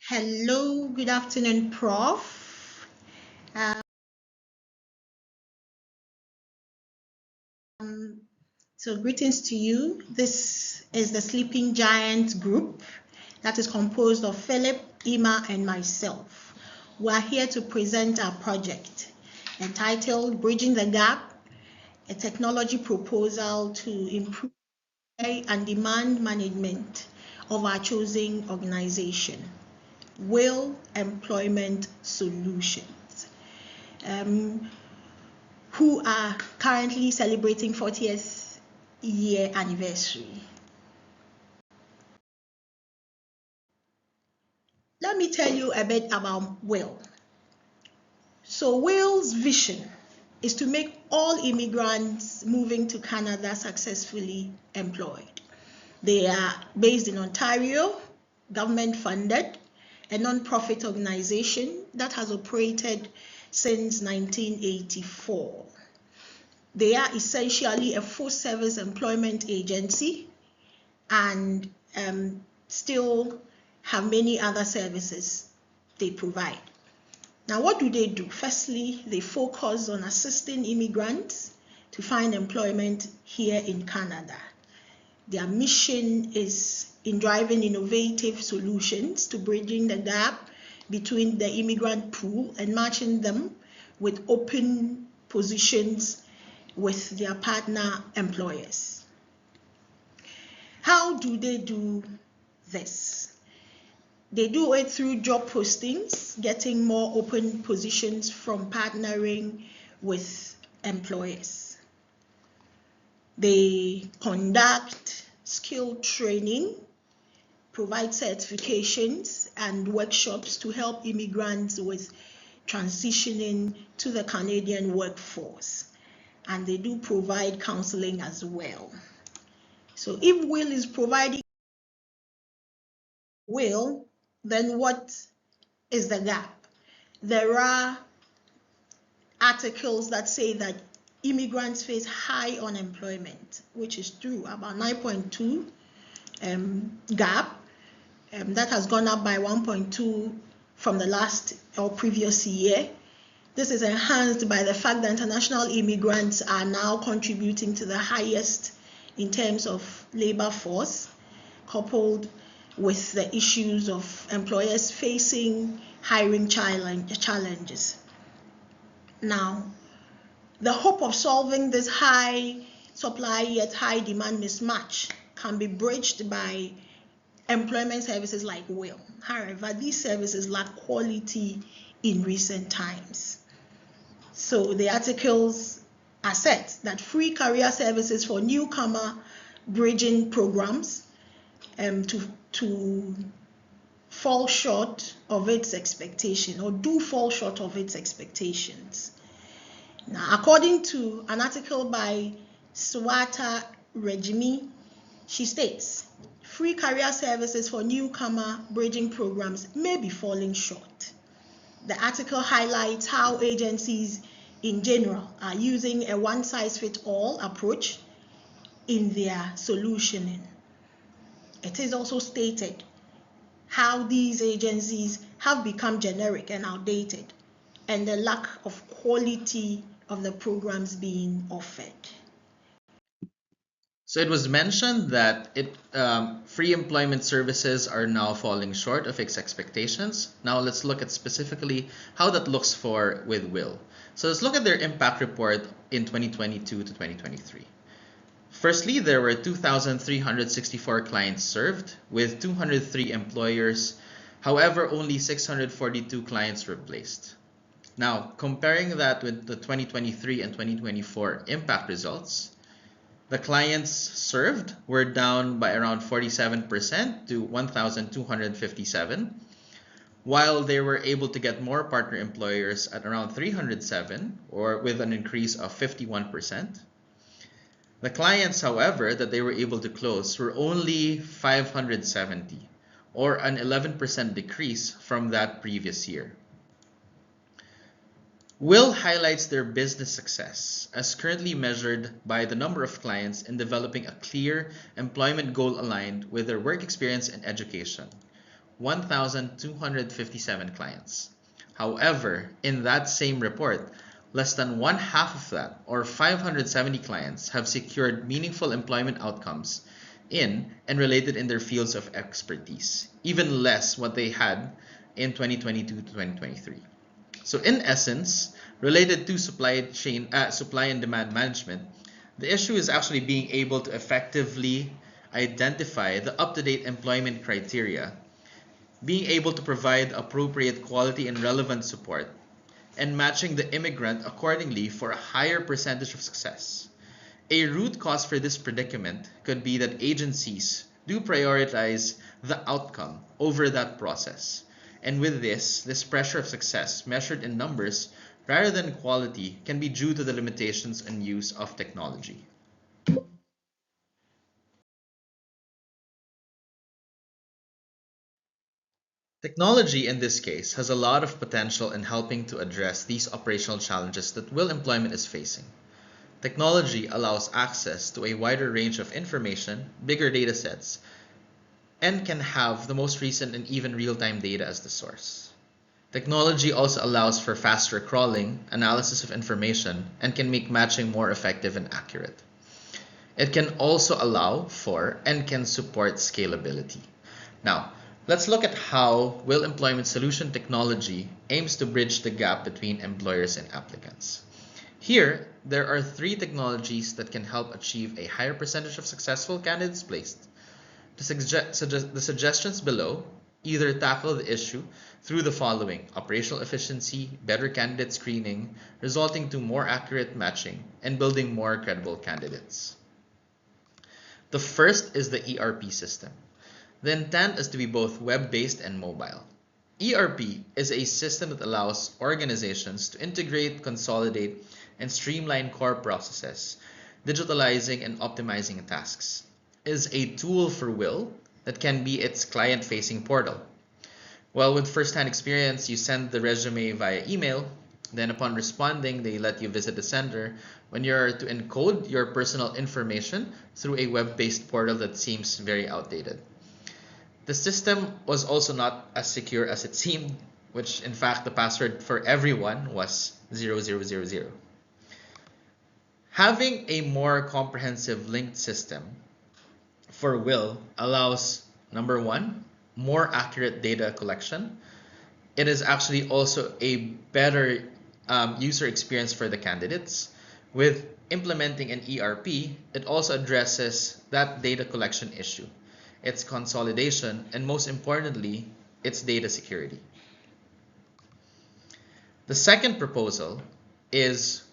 Hello, good afternoon, Prof. Um, so greetings to you. This is the Sleeping Giant group that is composed of Phillip, Ima, and myself. We are here to present our project entitled Bridging the Gap, a technology proposal to improve and demand management of our chosen organization, Will Employment Solutions. Who are currently celebrating 40th year anniversary. Let me tell you a bit about Will. So Will's vision is to make all immigrants moving to Canada successfully employed. They are based in Ontario, government funded, a non-profit organization that has operated since 1984. They are essentially a full-service employment agency and still have many other services they provide. Now, what do? Firstly, they focus on assisting immigrants to find employment here in Canada. Their mission is in driving innovative solutions to bridging the gap between the immigrant pool and matching them with open positions with their partner employers. How do they do this? They do it through job postings, getting more open positions from partnering with employers. They conduct skill training, provide certifications and workshops to help immigrants with transitioning to the Canadian workforce. And they do provide counseling as well. So if Will is providing Will, then what is the gap? There are articles that say that immigrants face high unemployment, which is true, about 9.2 gap. That has gone up by 1.2 from the last or previous year. This is enhanced by the fact that international immigrants are now contributing to the highest in terms of labor force, coupled with the issues of employers facing hiring challenges. Now, the hope of solving this high supply yet high demand mismatch can be bridged by employment services like Will. However, these services lack quality in recent times. So the articles assert that free career services for newcomer bridging programs to fall short of its expectation or do fall short of its expectations. Now, according to an article by Swata Regimi, she states, free career services for newcomer bridging programs may be falling short. The article highlights how agencies in general are using a one-size-fits-all approach in their solutioning. It is also stated how these agencies have become generic and outdated, and the lack of quality of the programs being offered. So it was mentioned that free employment services are now falling short of its expectations. Now let's look at specifically how that looks with Will. So let's look at their impact report in 2022 to 2023. Firstly, there were 2,364 clients served with 203 employers. However, only 642 clients were placed. Now, comparing that with the 2023 and 2024 impact results, the clients served were down by around 47% to 1,257, while they were able to get more partner employers at around 307, or with an increase of 51%. The clients, however, that they were able to close were only 570, or an 11% decrease from that previous year. Will highlights their business success as currently measured by the number of clients in developing a clear employment goal aligned with their work experience and education, 1,257 clients. However, in that same report, less than one half of that, or 570 clients, have secured meaningful employment outcomes in and related in their fields of expertise, even less what they had in 2022 to 2023. So in essence, related to supply and demand management, the issue is actually being able to effectively identify the up-to-date employment criteria, being able to provide appropriate quality and relevant support, and matching the immigrant accordingly for a higher percentage of success. A root cause for this predicament could be that agencies do prioritize the outcome over that process. And with this pressure of success measured in numbers rather than quality can be due to the limitations and use of technology. Technology in this case has a lot of potential in helping to address these operational challenges that will employment is facing. Technology allows access to a wider range of information, bigger data sets, and can have the most recent and even real-time data as the source. Technology also allows for faster crawling, analysis of information, and can make matching more effective and accurate. It can also allow for and can support scalability. Now, let's look at how Will Employment Solution Technology aims to bridge the gap between employers and applicants. Here, there are three technologies that can help achieve a higher percentage of successful candidates placed. The suggestions below either tackle the issue through the following: operational efficiency, better candidate screening, resulting to more accurate matching, and building more credible candidates. The first is the ERP system. The intent is to be both web-based and mobile. ERP is a system that allows organizations to integrate, consolidate, and streamline core processes, digitalizing and optimizing tasks. It is a tool for Will that can be its client-facing portal. Well, with first-hand experience, you send the resume via email. Then upon responding, they let you visit the center when you're to encode your personal information through a web-based portal that seems very outdated. The system was also not as secure as it seemed, which in fact the password for everyone was 0000. Having a more comprehensive linked system for Will allows, number one, more accurate data collection. It is actually also a better user experience for the candidates. With implementing an ERP, it also addresses that data collection issue, its consolidation, and most importantly, its data security. The second proposal is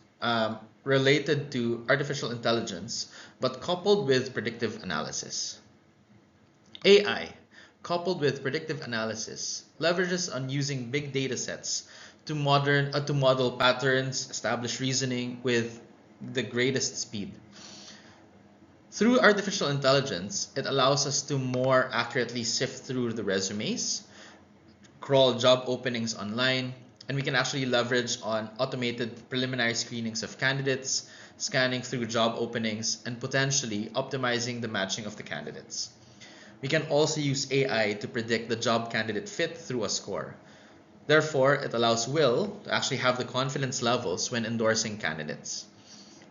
related to artificial intelligence, but coupled with predictive analysis. AI, coupled with predictive analysis, leverages on using big data sets to model patterns, establish reasoning with the greatest speed. Through artificial intelligence, it allows us to more accurately sift through the resumes, crawl job openings online, and we can actually leverage on automated preliminary screenings of candidates, scanning through job openings, and potentially optimizing the matching of the candidates. We can also use AI to predict the job candidate fit through a score. Therefore, it allows Will to actually have the confidence levels when endorsing candidates.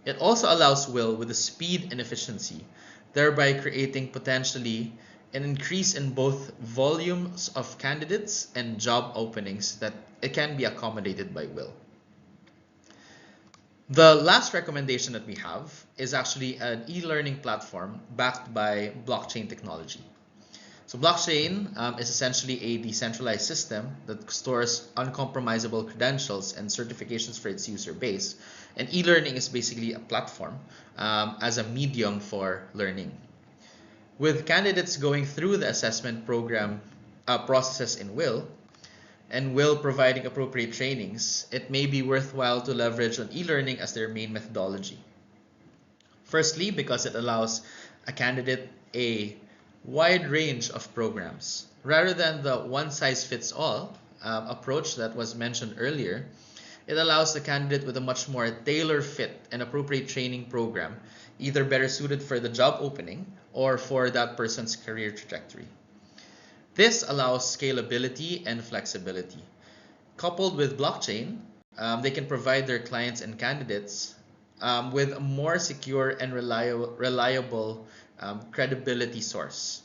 It also allows Will with the speed and efficiency, thereby creating potentially an increase in both volumes of candidates and job openings that it can be accommodated by Will. The last recommendation that we have is actually an e-learning platform backed by blockchain technology. So blockchain is essentially a decentralized system that stores uncompromisable credentials and certifications for its user base. And e-learning is basically a platform as a medium for learning. With candidates going through the assessment program processes in Will, and Will providing appropriate trainings, it may be worthwhile to leverage on e-learning as their main methodology. Firstly, because it allows a candidate a wide range of programs. Rather than the one-size-fits-all approach that was mentioned earlier, it allows the candidate with a much more tailor-fit and appropriate training program, either better suited for the job opening or for that person's career trajectory. This allows scalability and flexibility. Coupled with blockchain, they can provide their clients and candidates with a more secure and reliable credibility source.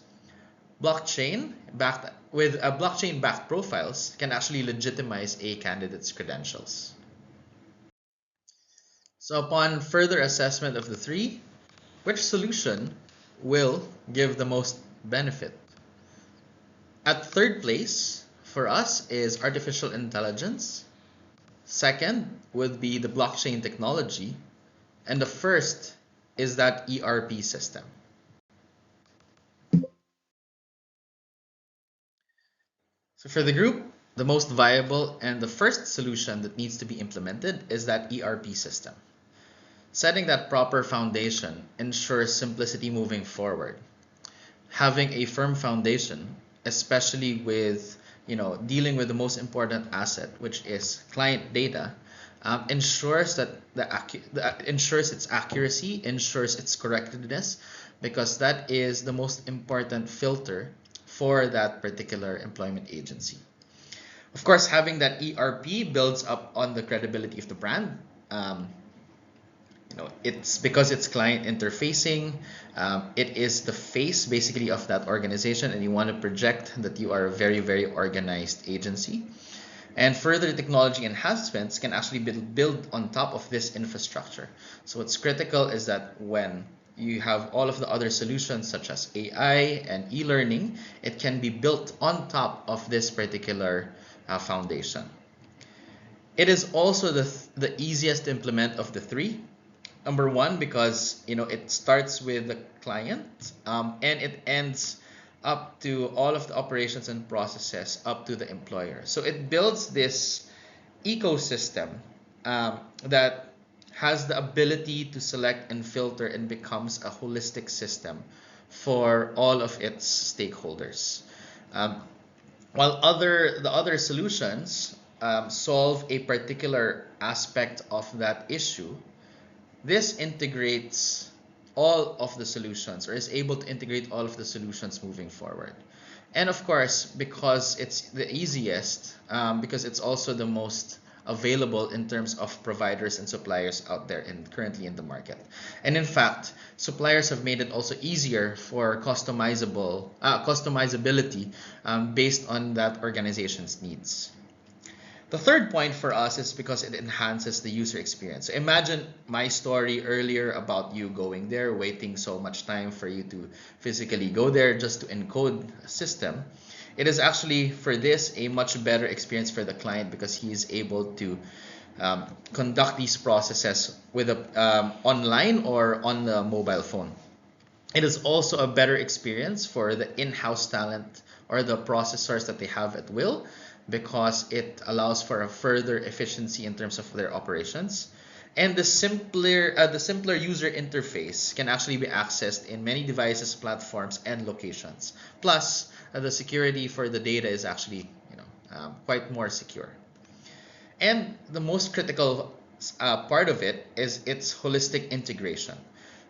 Blockchain-backed profiles can actually legitimize a candidate's credentials. So upon further assessment of the three, which solution will give the most benefit? At third place for us is artificial intelligence. Second would be the blockchain technology. And the first is that ERP system. So for the group, the most viable and the first solution that needs to be implemented is that ERP system. Setting that proper foundation ensures simplicity moving forward. Having a firm foundation, especially with dealing with the most important asset, which is client data, ensures that ensures its accuracy, ensures its correctness, because that is the most important filter for that particular employment agency. Of course, having that ERP builds up on the credibility of the brand. It's because it's client interfacing. It is the face basically of that organization, and you want to project that you are a very, very organized agency. And further technology enhancements can actually build on top of this infrastructure. So what's critical is that when you have all of the other solutions such as AI and e-learning, it can be built on top of this particular foundation. It is also the easiest to implement of the three. Number one, because it starts with the client and it ends up to all of the operations and processes up to the employer. So it builds this ecosystem that has the ability to select and filter and becomes a holistic system for all of its stakeholders. While the other solutions solve a particular aspect of that issue, this integrates all of the solutions, or is able to integrate all of the solutions moving forward. And of course, because it's the easiest, because it's also the most available in terms of providers and suppliers out there currently in the market. And in fact, suppliers have made it also easier for customizability based on that organization's needs. The third point for us is because it enhances the user experience. So imagine my story earlier about you going there, waiting so much time for you to physically go there just to encode a system. It is actually, for this, a much better experience for the client because he is able to conduct these processes with online or on the mobile phone. It is also a better experience for the in-house talent or the processors that they have at will, because it allows for a further efficiency in terms of their operations. And the simpler user interface can actually be accessed in many devices, platforms, and locations. Plus, the security for the data is actually quite more secure. And the most critical part of it is its holistic integration.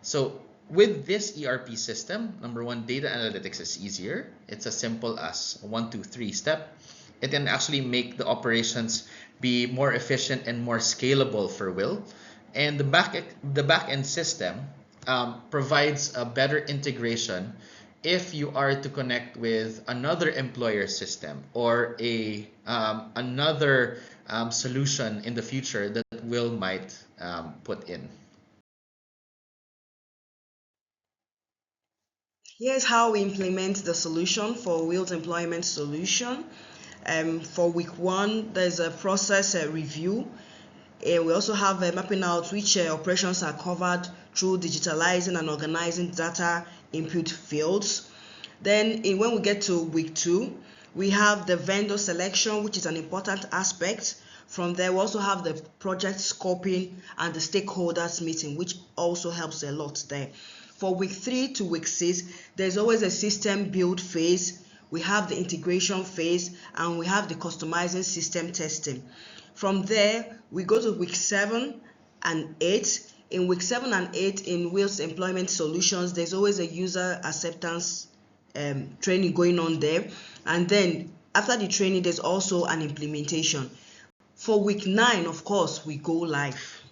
So with this ERP system, number one, data analytics is easier. It's as simple as a 1, 2, 3 step. It can actually make the operations be more efficient and more scalable for Will. And the back-end system provides a better integration if you are to connect with another employer system or another solution in the future that Will might put in. Here's how we implement the solution for Will's employment solution. For week 1, there's a process review. We also have mapping out which operations are covered through digitalizing and organizing data input fields. Then when we get to week 2, we have the vendor selection, which is an important aspect. From there, we also have the project scoping and the stakeholders meeting, which also helps a lot there. For week 3 to week 6, there's always a system build phase. We have the integration phase, and we have the customizing system testing. From there, we go to week 7 and 8. In week 7 and 8 in Will's Employment Solutions, there's always a user acceptance training going on there. And then after the training, there's also an implementation. For week 9, of course, we go live.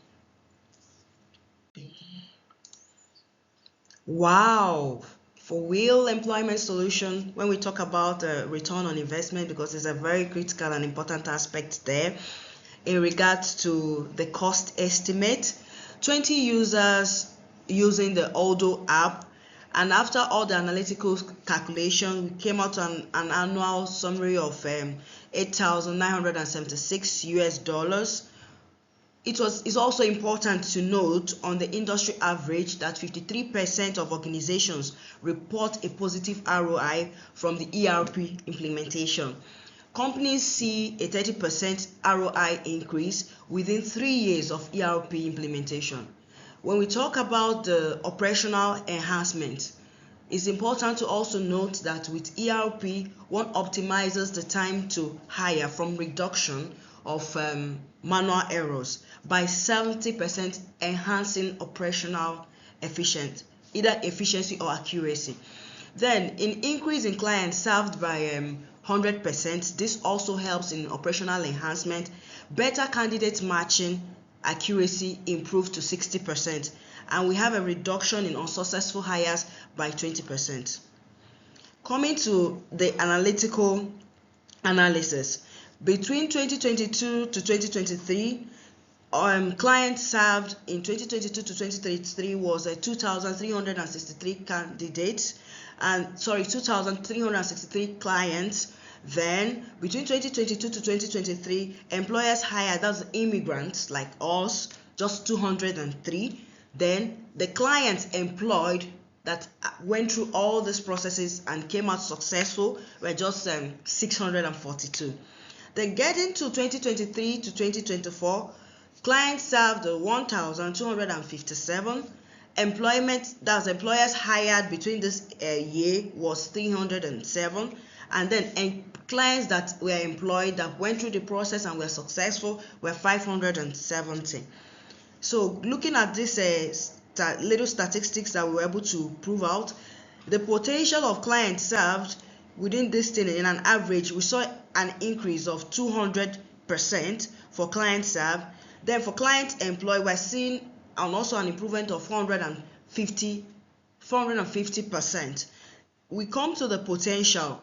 Wow. For Will Employment Solution, when we talk about return on investment, because it's a very critical and important aspect there, in regards to the cost estimate, 20 users using the Aldo app, and after all the analytical calculation, we came out on an annual summary of $8,976 US. It's also important to note on the industry average that 53% of organizations report a positive ROI from the ERP implementation. Companies see a 30% ROI increase within 3 years of ERP implementation. When we talk about the operational enhancement, it's important to also note that with ERP, one optimizes the time to hire from reduction of manual errors by 70%, enhancing operational efficiency, either efficiency or accuracy. Then, in increase in clients served by 100%, this also helps in operational enhancement. Better candidate matching accuracy improved to 60%, and we have a reduction in unsuccessful hires by 20%. Coming to the analytical analysis, between 2022 to 2023, clients served in 2022 to 2023 was 2,363 candidates, and 2,363 clients. Then between 2022 to 2023, employers hired, that's immigrants like us, just 203. Then the clients employed that went through all these processes and came out successful were just 642. Then getting to 2023 to 2024, clients served 1,257. Employment, that's employers hired between this year, was 307. And then clients that were employed that went through the process and were successful were 570. So looking at this little statistics that we were able to prove out, the potential of clients served within this thing, in an average, we saw an increase of 200% for clients served. Then for clients employed, we're seeing also an improvement of 450%. We come to the potential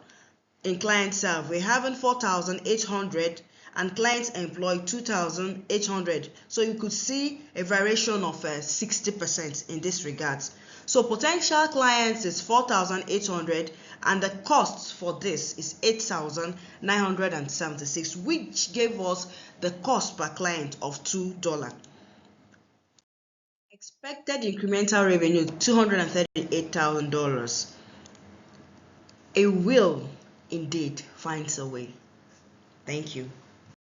in clients served. We're having 4,800 and clients employed 2,800. So you could see a variation of 60% in this regards. So potential clients is 4,800 and the cost for this is 8,976, which gave us the cost per client of $2. Expected incremental revenue $238,000. A will indeed finds a way. Thank you.